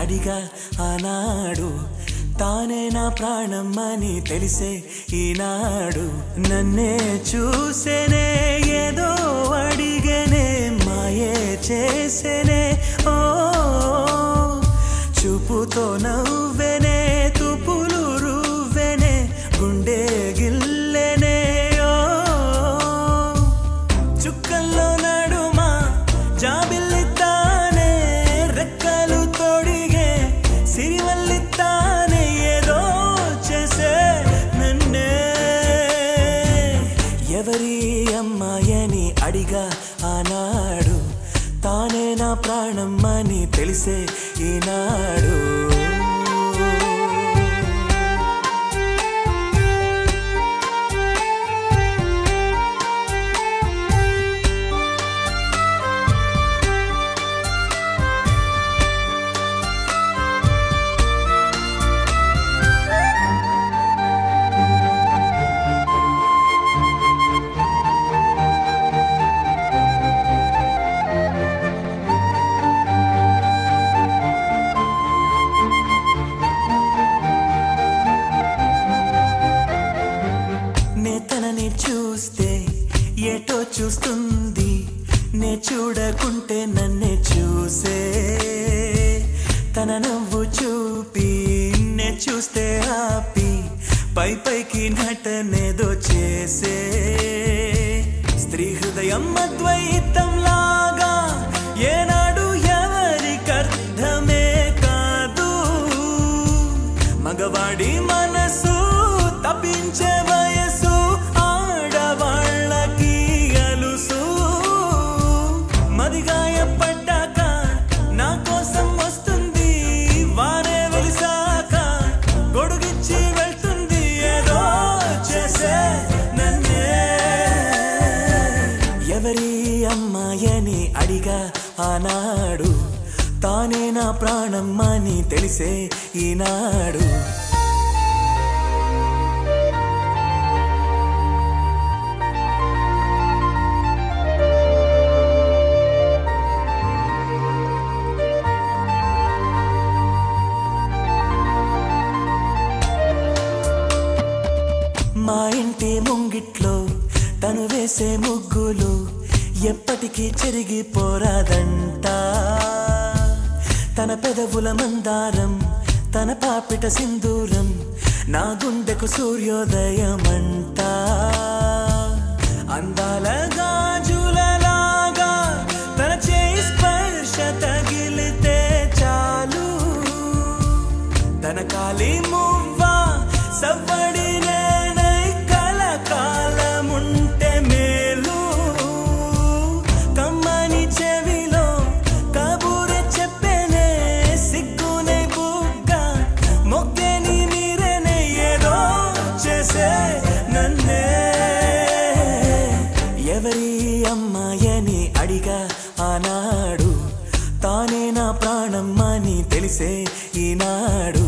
అడిగా ఆనాడు తానే నా ప్రాణమని తెలిసే ఈనాడు నన్నే చూసేనే ఏదో అడిగనే మాయే చేసేనే ఓ చూపుతో నవ్వెనే తుపులు రువ్వెనే గుండె గిల్లెనే ఓ చుక్కల్లో నడుమా జాబిల్లితానే రెక్కలు తోడిగే సిరివల్లితానే ఏదో చేసే నన్నే ఎవరి అమ్మాయని అడిగా ఆనాడు తానే నా ప్రాణమని తెలిసే ఈనాడు తనని చూస్తే ఏటో చూస్తుంది నే చూడకుంటే నన్నే చూసే తన నవ్వు చూపి నే చూస్తే ఆపి పై పైకి నటనేదో చేసే స్త్రీ హృదయం అద్వైతం లాగా ఏనాడు ఎవరికర్థమే కాదు మగవాడి మనసు తప్పించే వయసు ఆడవాళ్ళకి అలుసు మదిగాయపడ్డాక నా కోసం వస్తుంది వారే వెలిసాక గొడుగిచ్చి వెళ్తుంది ఏదో చేసే నన్నే ఎవరి అమ్మాయని అడిగా ఆనాడు తానే నా ప్రాణమని తెలిసే ఈనాడు మా ఇంటి ముంగిట్లో తను వేసే ముగ్గులు ఎప్పటికీ చెరిగిపోరాదంట తన పెదవుల మందారం తన పాపిట సింధూరం నా గుండెకు సూర్యోదయమంట అందాల గాజులలాగా తన చేయి స్పర్శ తగిలితే చాలు తన కాలి మువ్వా సవ్వడి కాలముంటే మేలు కమ్మని చెవిలో కబూరే చెప్పేనే సిగ్గునే బుగ్గా మొగ్గని నీరేనే ఏదో చేసే నన్నే ఎవరి అమ్మాయని అడిగా ఆనాడు తానే నా ప్రాణమని తెలిసే ఈనాడు